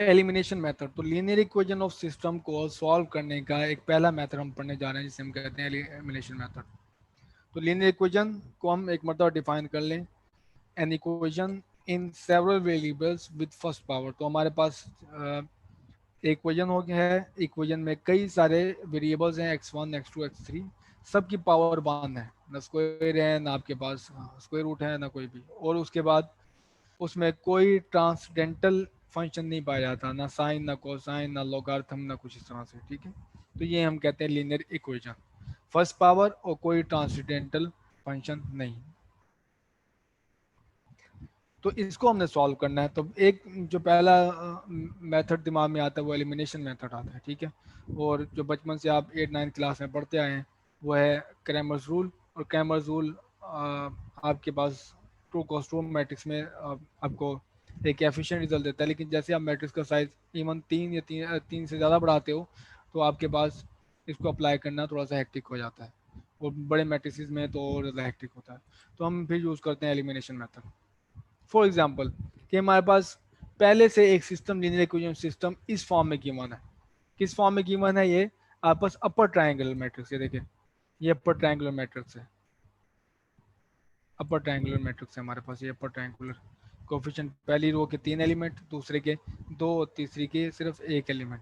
Elimination method. तो linear equation of system को solve करने का एक पहला मेथड हम पढ़ने जा रहे हैं जिसे हम कहते हैं एलिमिनेशन मेथड। तो लीनियर इक्वेशन को हम एक मरतबा डिफाइन कर लें, an equation in several variables with first power. तो हमारे पास इक्वेशन हो गया है, इक्वेशन में कई सारे वेरिएबल्स हैं, x1 x2 x3, सबकी पावर 1 है, ना स्क्वायर है ना आपके पास स्क्वायर रूट है ना कोई भी, और उसके बाद उसमें कोई ट्रांसडेंटल फंक्शन नहीं पाया जाता, ना साइन ना कोसाइन ना लॉगरिथम ना कुछ इस तरह से, ठीक है। तो ये हम कहते हैं लीनियर इक्वेशन, फर्स्ट पावर और कोई ट्रांसडेंटल फंक्शन नहीं। तो इसको हमने सॉल्व करना है। तो एक जो पहला मेथड दिमाग में आता है वो एलिमिनेशन मेथड आता है, ठीक है। और जो बचपन से आप 8 9 क्लास में पढ़ते आए हैं वो है क्रैमर्स रूल। और क्रैमर्स रूल आपके पास टू कॉस टू मैट्रिक्स में आपको एक एफिशिएंट रिजल्ट देता है, लेकिन जैसे आप मैट्रिक्स का साइज इवन 3 से ज़्यादा बढ़ाते हो तो आपके पास इसको अप्लाई करना थोड़ा सा हेक्टिक हो जाता है, और बड़े मैट्रिक्स में तो और ज़्यादा हेक्टिक होता है। तो हम फिर यूज़ करते हैं एलिमिनेशन मेथड। फॉर एग्जाम्पल कि हमारे पास पहले से एक सिस्टम लीनियर इक्वेशन सिस्टम इस फॉर्म में गिवन है। किस फॉर्म में गिवन है? ये आपस अपर ट्रायंगुलर मैट्रिक्स, ये देखिए ये अपर ट्रायंगुलर मैट्रिक्स है, अपर ट्रायंगुलर मैट्रिक्स है हमारे पास। ये अपर ट्रायंगुलर कोफिशिएंट पहली रो के 3 एलिमेंट, दूसरे के 2 और तीसरी के सिर्फ 1 एलिमेंट।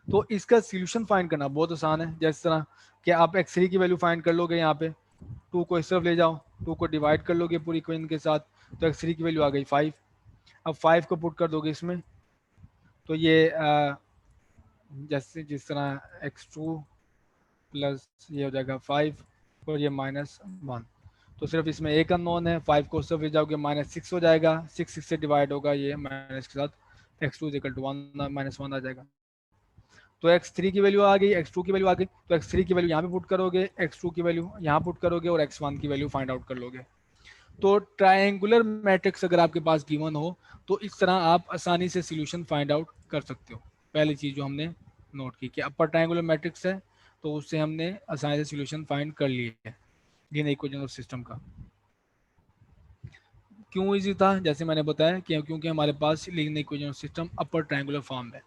तो इसका सोल्यूशन फाइंड करना बहुत आसान है। जिस तरह कि आप x3 की वैल्यू फाइंड कर लोगे, यहाँ पे 2 को इस तरफ ले जाओ, 2 को डिवाइड कर लोगे पूरी इक्वेशन के साथ, तो x3 की वैल्यू आ गई 5। अब 5 को पुट कर दोगे इसमें, तो ये जैसे जिस तरह x2 प्लस ये हो जाएगा 5 और ये -1। तो सिर्फ इसमें एक अननोन है, 5 को सिर्फ ले जाओगे -6 हो जाएगा, 6 से डिवाइड होगा, ये माइनस के साथ x2 इक्वल टू 1 -1 आ जाएगा। तो x3 की वैल्यू आ गई, x2 की वैल्यू आ गई, तो x3 की वैल्यू यहाँ पे पुट करोगे, x2 की वैल्यू यहाँ पुट करोगे और x1 की वैल्यू फाइंड आउट कर लोगे। तो ट्रायंगुलर मैट्रिक्स अगर आपके पास गिवन हो तो इस तरह आप आसानी से सॉल्यूशन फाइंड आउट कर सकते हो। पहली चीज़ जो हमने नोट की कि अपर ट्रायंगुलर मैट्रिक्स है, तो उससे हमने आसानी से सॉल्यूशन फाइंड कर लिए है लीनियर इक्वेशन ऑफ सिस्टम का। क्यों इजी था? जैसे मैंने बताया कि क्योंकि हमारे पास linear equation of system upper triangular form है।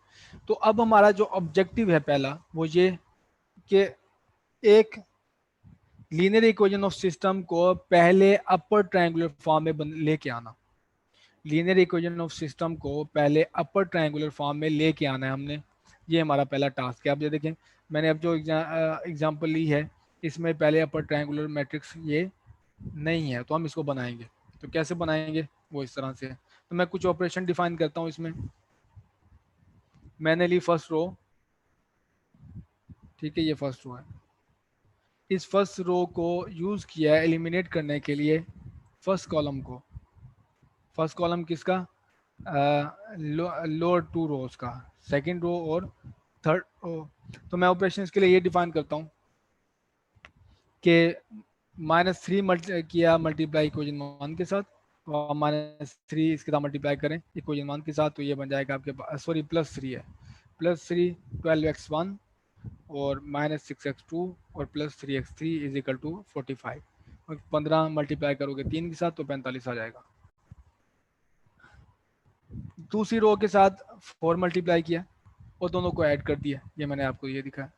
तो अब हमारा जो ऑब्जेक्टिव है पहला वो ये कि एक लीनियर इक्वेशन ऑफ सिस्टम को पहले अपर ट्रायंगुलर फॉर्म में लेके आना। लीनियर इक्वेशन ऑफ सिस्टम को पहले अपर ट्रायंगुलर फॉर्म में लेके आना है हमने। ये हमारा पहला टास्क है। अब ये देखें, मैंने अब जो एग्जांपल ली है इसमें पहले अपर ट्रायंगुलर मैट्रिक्स ये नहीं है, तो हम इसको बनाएंगे। तो कैसे बनाएंगे वो इस तरह से है। तो मैं कुछ ऑपरेशन डिफाइन करता हूँ इसमें। मैंने ली फर्स्ट रो, ठीक है, ये फर्स्ट रो है। इस फर्स्ट रो को यूज़ किया है एलिमिनेट करने के लिए फर्स्ट कॉलम को। फर्स्ट कॉलम किसका? लोअर 2 रोज का, सेकंड रो और थर्ड रो। तो मैं ऑपरेशन इसके लिए ये डिफाइन करता हूँ कि -3 किया मल्टीप्लाई इक्वेशन 1 के साथ, और -3 इसके साथ मल्टीप्लाई करें इक्वेशन 1 के साथ, तो ये बन जाएगा आपके पास, सॉरी +3 है, +3 12x1 और -6x2 और +3x3 इज इक्वल टू 45। और 15 मल्टीप्लाई करोगे 3 के साथ तो 45 आ जाएगा। दूसरी रो के साथ 4 मल्टीप्लाई किया और दोनों को ऐड कर दिया, ये मैंने आपको ये दिखा,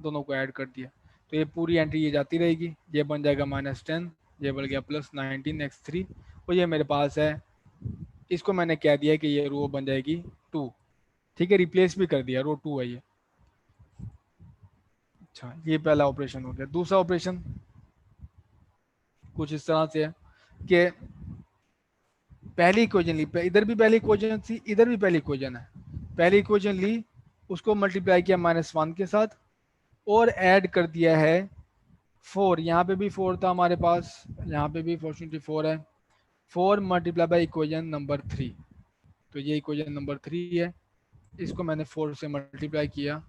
दोनों को ऐड कर दिया। तो ये पूरी एंट्री ये जाती रहेगी, ये बन जाएगा -10, ये बढ़ गया +19x3, और ये मेरे पास है, इसको मैंने कह दिया कि ये रो बन जाएगी 2, ठीक है, रिप्लेस भी कर दिया, रो 2 है ये। अच्छा, ये पहला ऑपरेशन हो गया। दूसरा ऑपरेशन कुछ इस तरह से है कि पहली इक्वेशन ली, इधर भी पहली इक्वेशन थी, इधर भी पहली इक्वेशन है, पहली इक्वेशन ली, उसको मल्टीप्लाई किया -1 के साथ और ऐड कर दिया है 4। यहाँ पे भी 4 था हमारे पास, यहाँ पे भी फॉर्चुनेटली 4 है। 4 मल्टीप्लाई बाई इक्वेशन नंबर 3, तो ये इक्वेशन नंबर 3 है, इसको मैंने 4 से मल्टीप्लाई किया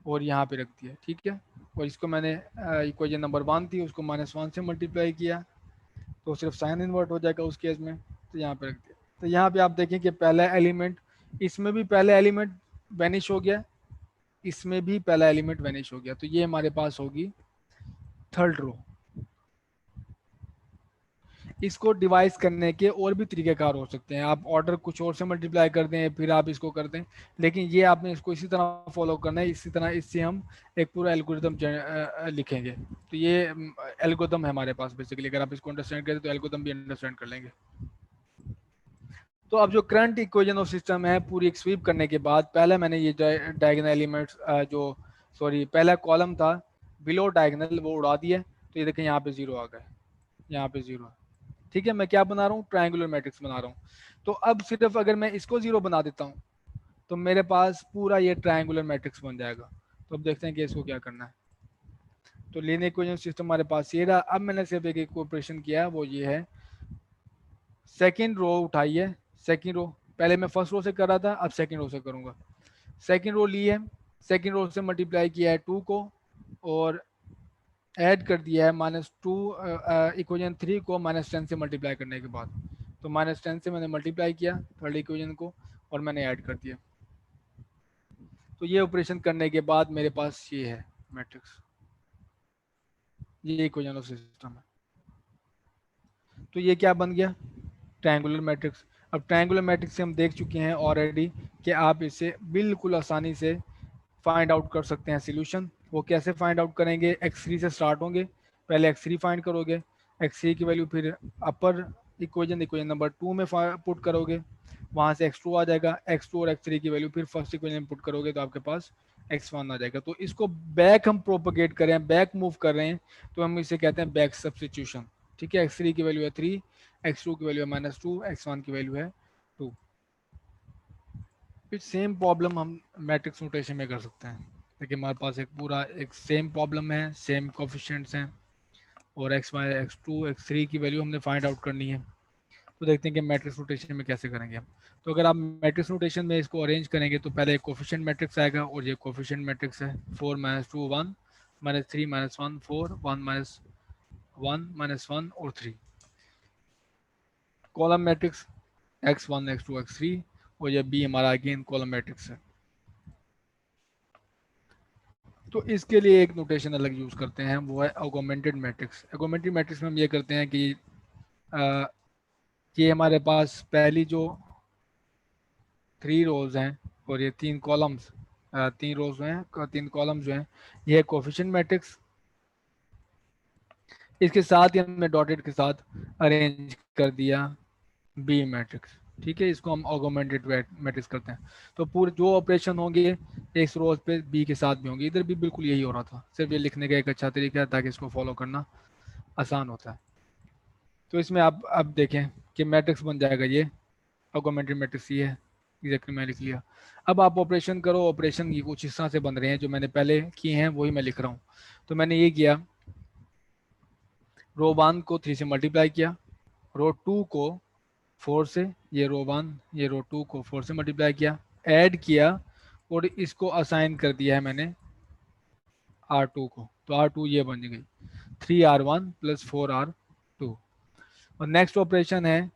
और यहाँ पे रख दिया, ठीक है। और इसको मैंने इक्वेशन नंबर 1 थी, उसको -1 से मल्टीप्लाई किया, तो सिर्फ साइन इन्वर्ट हो जाएगा उस केस में, तो यहाँ पे रख दिया। तो यहाँ पे आप देखें कि पहला एलिमेंट, इसमें भी पहला एलिमेंट वैनिश हो गया, इसमें भी पहला एलिमेंट वैनिश हो गया, तो ये हमारे पास होगी थर्ड रो। इसको डिवाइस करने के और भी तरीक़ेकार हो सकते हैं। आप ऑर्डर कुछ और से मल्टीप्लाई कर दें, फिर आप इसको कर दें, लेकिन ये आपने इसको इसी तरह फॉलो करना है। इसी तरह इससे हम एक पूरा एल्गोरिदम लिखेंगे। तो ये एल्गोरिदम है हमारे पास बेसिकली। अगर आप इसको अंडरस्टैंड करें तो एल्गोरिदम भी अंडरस्टैंड कर लेंगे। तो अब जो करंट इक्वेशन ऑफ सिस्टम है, पूरी एक स्वीप करने के बाद, पहले मैंने ये डायगोनल एलिमेंट्स जो सॉरी पहला कॉलम था बिलो डायगोनल वो उड़ा दिया। तो ये देखें यहाँ पे जीरो आ गए, यहाँ पे जीरो। ठीक है, मैं क्या बना रहा हूँ, ट्रायंगुलर मैट्रिक्स बना रहा हूँ। तो अब सिर्फ अगर मैं इसको जीरो बना देता हूँ तो मेरे पास पूरा ये ट्रायंगुलर मैट्रिक्स बन जाएगा। तो अब देखते हैं कि इसको क्या करना है। तो लीनियर इक्वेशन सिस्टम हमारे पास ये रहा। अब मैंने सिर्फ एक ऑपरेशन किया है, वो ये है, सेकेंड रो उठाई है। सेकेंड रो पहले मैं फर्स्ट रो से कर रहा था, अब सेकेंड रो से करूंगा। सेकेंड रो ली है, सेकेंड रो से मल्टीप्लाई किया है 2 को, और ऐड कर दिया है -2 इक्वेशन 3 को -10 से मल्टीप्लाई करने के बाद। तो -10 से मैंने मल्टीप्लाई किया थर्ड इक्वेशन को, और मैंने ऐड कर दिया। तो ये ऑपरेशन करने के बाद मेरे पास ये है मैट्रिक्स, ये इक्वेशन ऑफ सिस्टम है। तो ये क्या बन गया, ट्रायंगुलर मैट्रिक्स। अब ट्रायंगुलर मैट्रिक्स से हम देख चुके हैं ऑलरेडी कि आप इसे बिल्कुल आसानी से फाइंड आउट कर सकते हैं सॉल्यूशन। वो कैसे फाइंड आउट करेंगे, x3 से स्टार्ट होंगे। पहले x3 फाइंड करोगे, x3 की वैल्यू फिर अपर इक्वेशन इक्वेशन नंबर 2 में पुट करोगे, वहाँ से x2 आ जाएगा। x2 और x3 की वैल्यू फिर फर्स्ट इक्वेशन में पुट करोगे तो आपके पास x1 आ जाएगा। तो इसको बैक हम प्रोपोगेट कर रहे हैं, बैक मूव कर रहे हैं, तो हम इसे कहते हैं बैक सब्सटीट्यूशन। ठीक है, x3 की वैल्यू है 3, x2 की वैल्यू है -2, x1 की वैल्यू है 2। फिर सेम प्रॉब्लम हम मैट्रिक्स नोटेशन में कर सकते हैं। देखिए हमारे पास एक पूरा एक सेम प्रॉब्लम है, सेम कोफिशिएंट्स हैं, और x1 x2 x3 की वैल्यू हमने फाइंड आउट करनी है। तो देखते हैं कि मैट्रिक्स नोटेशन में कैसे करेंगे हम। तो अगर आप मैट्रिक्स नोटेशन में इसको अरेंज करेंगे तो पहले एक कोफिशिएंट मैट्रिक्स आएगा, और ये कोफिशिएंट मैट्रिक्स है 4 -2 1 -3 -1 4 1 -1 -1 और 3। Column matrix x1 x2 x3, और ये b हमारा अगेन कॉलम मैट्रिक्स है। तो इसके लिए एक नोटेशन अलग यूज़ करते हैं, वो है ऑगमेंटेड मैट्रिक्स। ऑगमेंटेड मैट्रिक्स में हम ये करते हैं कि आ, ये हमारे पास पहली जो 3 रोज हैं और ये 3 कॉलम्स, 3 रोज हैं 3 कॉलम्स जो हैं, ये है कोफिशिएंट मैट्रिक्स। इसके साथ ही हमने डॉटेड के साथ अरेंज कर दिया बी मैट्रिक्स। ठीक है, इसको हम ऑगमेंटेड मैट्रिक्स करते हैं। तो पूरे जो ऑपरेशन होंगे एक रोज पे बी के साथ भी होंगे। इधर भी बिल्कुल यही हो रहा था, सिर्फ ये लिखने का एक अच्छा तरीका है ताकि इसको फॉलो करना आसान होता है। तो इसमें आप अब देखें कि मैट्रिक्स बन जाएगा ये ऑगमेंटेड मैट्रिक्स, ये है एग्जैक्टली मैं लिख लिया। अब आप ऑपरेशन करो, ऑपरेशन ये कुछ इस तरह से बन रहे हैं जो मैंने पहले किए हैं वही मैं लिख रहा हूँ। तो मैंने ये किया, रो 1 को 3 से मल्टीप्लाई किया, रो 2 को 4 से, ये रो 1 ये रो 2 को 4 से मल्टीप्लाई किया, ऐड किया, और इसको असाइन कर दिया है मैंने R2 को। तो R2 ये बन गई 3R1 + 4R2। और नेक्स्ट ऑपरेशन है,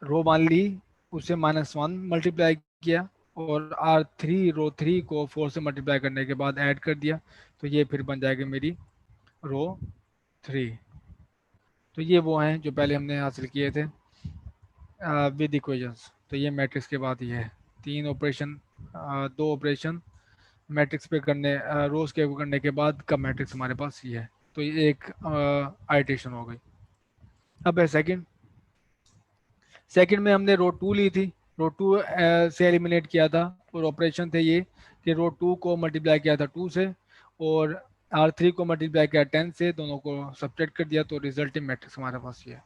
रो 1 ली, उसे -1 मल्टीप्लाई किया, और R3 रो 3 को 4 से मल्टीप्लाई करने के बाद ऐड कर दिया। तो ये फिर बन जाएगी मेरी रो 3। तो ये वो हैं जो पहले हमने हासिल किए थे विद इक्वेशंस। तो ये मैट्रिक्स के बाद ये है 3 ऑपरेशन, 2 ऑपरेशन मैट्रिक्स पे करने, रोज के करने के बाद का मैट्रिक्स हमारे पास ये है। तो ये एक आइटेशन हो गई। अब है सेकंड। सेकंड में हमने रो 2 ली थी, रो 2 से एलिमिनेट किया था, और ऑपरेशन थे ये कि रो 2 को मल्टीप्लाई किया था 2 से, और R3 को मल्टीप्लाई किया 10 से, दोनों को सब्ट्रैक्ट कर दिया, तो रिजल्टिंग मैट्रिक्स हमारे पास ये है।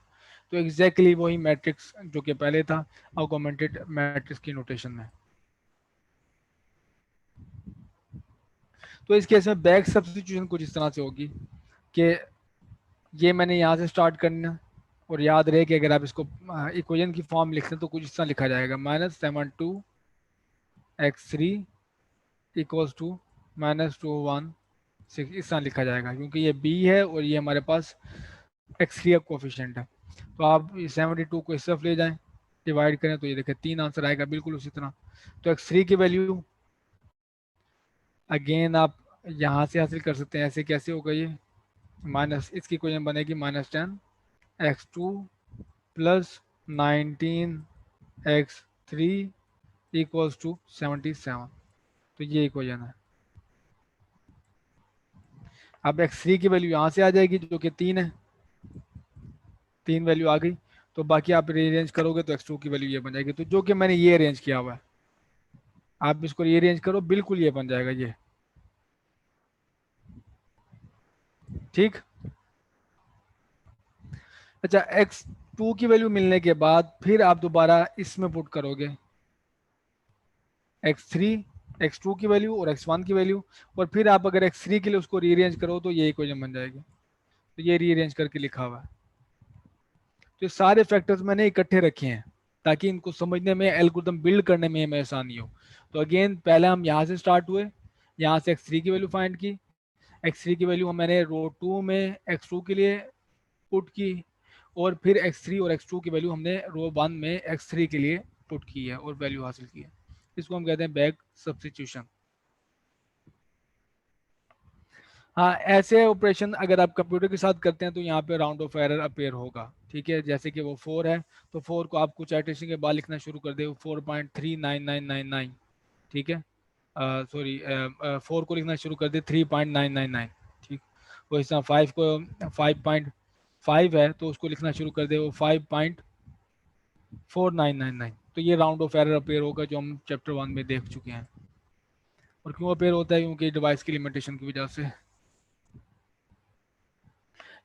तो एग्जैक्टली वही मैट्रिक्स जो कि पहले था ऑगमेंटेड मैट्रिक्स की नोटेशन में। तो इस केस में बैक सब्स्टिट्यूशन कुछ इस तरह से होगी कि ये मैंने यहाँ से स्टार्ट करना, और याद रहे कि अगर आप इसको इक्वेशन की फॉर्म लिखते हैं तो कुछ इस तरह लिखा जाएगा, -7 x3 इक्वल्स टू -2 1 6, इस तरह लिखा जाएगा, क्योंकि ये b है और ये हमारे पास x3 का कोफिशिएंट है। तो आप 72 को इस तरफ ले जाएं, डिवाइड करें तो ये देखें 3 आंसर आएगा बिल्कुल उसी तरह। तो x3 की वैल्यू अगेन आप यहाँ से हासिल कर सकते हैं। ऐसे कैसे होगा ये, माइनस, इसकी इक्वेशन बनेगी -10 x2 plus 19 x3 equals to 77। तो ये इक्वेशन है। अब x3 की वैल्यू यहाँ से आ जाएगी जो कि 3 है, 3 वैल्यू आ गई। तो बाकी आप रीअरेंज करोगे तो x2 की वैल्यू ये बन जाएगी। तो जो कि मैंने ये अरेंज किया हुआ है, आप इसको रीअरेंज करो, बिल्कुल ये बन जाएगा ये। ठीक। अच्छा, x2 की वैल्यू मिलने के बाद फिर आप दोबारा इसमें पुट करोगे x3, x2 की वैल्यू और x1 की वैल्यू, और फिर आप अगर x3 के लिए उसको रीअरेंज करो तो ये इक्वेशन बन जाएगी। तो ये रीअरेंज करके लिखा हुआ है। तो ये सारे फैक्टर्स मैंने इकट्ठे रखे हैं ताकि इनको समझने में, एल्गोरिथम बिल्ड करने में हमें आसानी हो। तो अगेन पहले हम यहाँ से स्टार्ट हुए, यहाँ से x3 की वैल्यू फाइंड की, x3 की वैल्यू मैंने रो 2 में x2 के लिए पुट की, और फिर x3 और x2 की वैल्यू हमने रो 1 में x3 के लिए पुट की है और वैल्यू हासिल की है। इसको हम कहते हैं बैक सब्स्टिट्यूशन। हाँ, ऐसे ऑपरेशन अगर आप कंप्यूटर के साथ करते हैं तो यहाँ पे राउंड ऑफ एरर अपेयर होगा। ठीक है, जैसे कि वो 4 है तो 4 को आप कुछ एडिशन के बाद लिखना शुरू कर दे 4.39999। ठीक है, सॉरी 4 को लिखना शुरू कर दे 3.999। ठीक, वो इस तरह 5 को 5.5 है तो उसको लिखना शुरू कर दे वो 5.4999। तो ये राउंड ऑफ एरर अपेयर होगा जो हम चैप्टर 1 में देख चुके हैं। और क्यों अपेयर होता है? क्योंकि डिवाइस की लिमिटेशन की वजह से।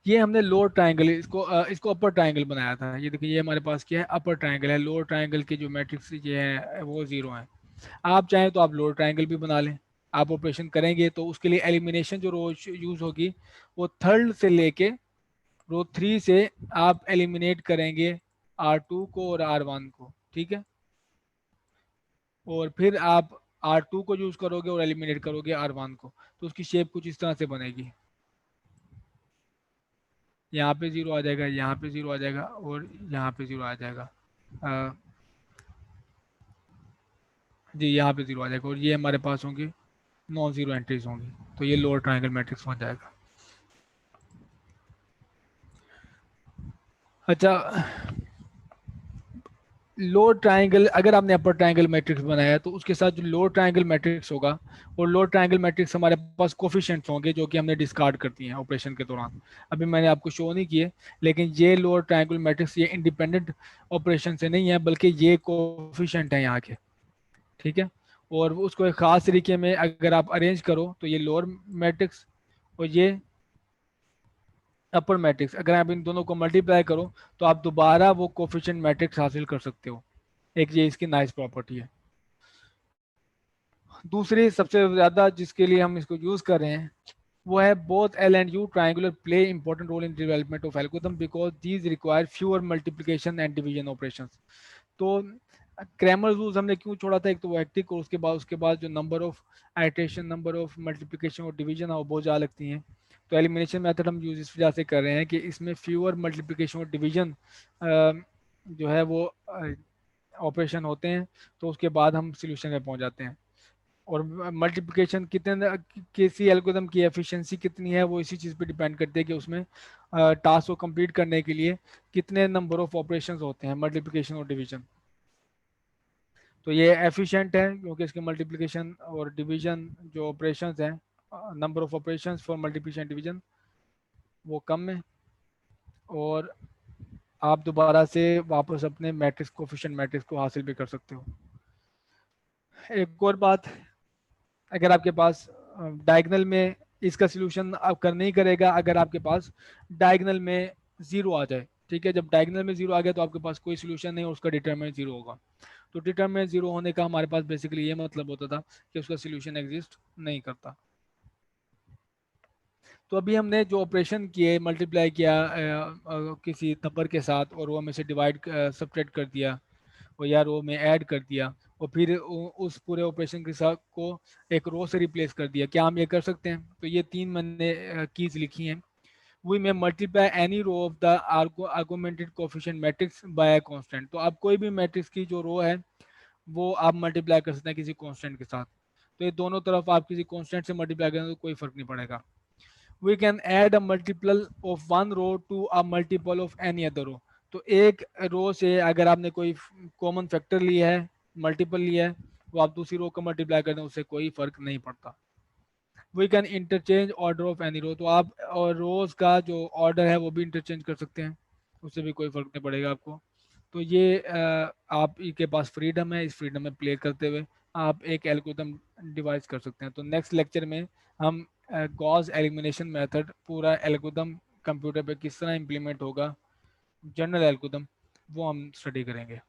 ये हमने लोअर ट्रायंगल, इसको अपर ट्रायंगल बनाया था। ये देखिए, ये हमारे पास क्या है, अपर ट्रायंगल है। लोअर ट्रायंगल के जो मैट्रिक्स ये है वो 0 है। आप चाहें तो आप लोअर ट्रायंगल भी बना लें। आप ऑपरेशन करेंगे तो उसके लिए एलिमिनेशन जो रो यूज होगी वो थर्ड से लेके रो 3 से आप एलिमिनेट करेंगे R2 को और R1 को। ठीक है, और फिर आप R2 को यूज करोगे और एलिमिनेट करोगे R1 को, तो उसकी शेप कुछ इस तरह से बनेगी। यहाँ पे 0 आ जाएगा, यहाँ पे 0 आ जाएगा और यहाँ पे 0 आ जाएगा। अ, जी, यहाँ पे 0 आ जाएगा और ये हमारे पास होंगी नॉन जीरो एंट्रीज होंगी। तो ये लोअर ट्रायंगल मैट्रिक्स बन जाएगा। अच्छा, लोअर ट्रायंगल, अगर आपने अपर ट्रायंगल मैट्रिक्स बनाया तो उसके साथ जो लोअर ट्रायंगल मैट्रिक्स होगा, और लोअर ट्रायंगल मैट्रिक्स हमारे पास कोफिशिएंट्स होंगे जो कि हमने डिस्कार्ड करती हैं ऑपरेशन के दौरान। अभी मैंने आपको शो नहीं किए, लेकिन ये लोअर ट्रायंगल मैट्रिक्स ये इंडिपेंडेंट ऑपरेशन से नहीं है, बल्कि ये कोफिशिएंट है यहाँ के। ठीक है, और उसको एक खास तरीके में अगर आप अरेंज करो तो ये लोअर मैट्रिक्स और ये अपर मैट्रिक्स, अगर आप इन दोनों को मल्टीप्लाई करो तो आप दोबारा वो कोफिशिएंट मैट्रिक्स हासिल कर सकते हो। एक ये इसकी नाइस प्रॉपर्टी है। दूसरी सबसे ज्यादा जिसके लिए हम इसको यूज कर रहे हैं वो है both L and U triangular play important role in development of algorithm because these require fewer multiplication and division operations. तो क्रैमर रूल्स हमने क्यों छोड़ा था? एक तो वो हेक्टिक, और उसके बाद जो number of iteration, number of multiplication और डिवीजन है वो बहुत ज़्यादा लगती हैं। तो एलिमिनेशन मेथड हम यूज इस वजह से कर रहे हैं कि इसमें फ्यूअर मल्टीप्लिकेशन और डिवीजन जो है वो ऑपरेशन होते हैं, तो उसके बाद हम सोल्यूशन में पहुंच जाते हैं। और मल्टीप्लिकेशन कितने, किसी एल्गोरिथम की एफिशिएंसी कितनी है वो इसी चीज़ पे डिपेंड करती है कि उसमें टास्क को कंप्लीट करने के लिए कितने नंबर ऑफ ऑपरेशंस होते हैं, मल्टीप्लिकेशन और डिवीजन। तो ये एफिशिएंट है क्योंकि इसके मल्टीप्लिकेशन और डिवीजन जो ऑपरेशंस हैं, number of operations for multiplication division वो कम है, और आप दोबारा से वापस अपने मैट्रिक्स कोफिशिएंट मैट्रिक्स को हासिल भी कर सकते हो। एक और बात, अगर आपके पास डायगनल में इसका सोल्यूशन आप कर नहीं करेगा अगर आपके पास डायगनल में 0 आ जाए। ठीक है, जब डायगनल में 0 आ गया तो आपके पास कोई सोल्यूशन नहीं, उसका डिटरमिनेंट 0 होगा। तो डिटरमिनेंट 0 होने का हमारे पास बेसिकली ये मतलब होता था कि उसका सोल्यूशन एग्जिस्ट नहीं करता। तो अभी हमने जो ऑपरेशन किए, मल्टीप्लाई किया किसी नंबर के साथ और वो हमें से डिवाइड सब्ट्रैक्ट कर दिया और या रो में ऐड कर दिया, और फिर उस पूरे ऑपरेशन के साथ को एक रो से रिप्लेस कर दिया, क्या हम ये कर सकते हैं? तो ये 3 मैंने कीज लिखी हैं। We may multiply any row of the augmented coefficient matrix by a constant. तो आप कोई भी मैट्रिक्स की जो रो है वो आप मल्टीप्लाई कर सकते हैं किसी कांस्टेंट के साथ। तो ये दोनों तरफ आप किसी कांस्टेंट से मल्टीप्लाई करें तो कोई फर्क नहीं पड़ेगा। We can add a multiple of one row to a multiple of any other row. तो एक रो से अगर आपने कोई कॉमन फैक्टर लिया है, मल्टीपल लिया है, वो आप दूसरी रो को मल्टीप्लाई कर दें, उससे कोई फर्क नहीं पड़ता। We can interchange order of any row. तो आप और रोज का जो ऑर्डर है वो भी इंटरचेंज कर सकते हैं, उससे भी कोई फर्क नहीं पड़ेगा आपको। तो ये आप के पास फ्रीडम है, इस फ्रीडम में प्ले करते हुए आप एक एल्गोरिथम डिवाइस कर सकते हैं। तो नेक्स्ट लेक्चर में हम गॉस एलिमिनेशन मेथड, पूरा एल्गोरिथम कंप्यूटर पे किस तरह इम्प्लीमेंट होगा, जनरल एल्गोरिथम, वो हम स्टडी करेंगे।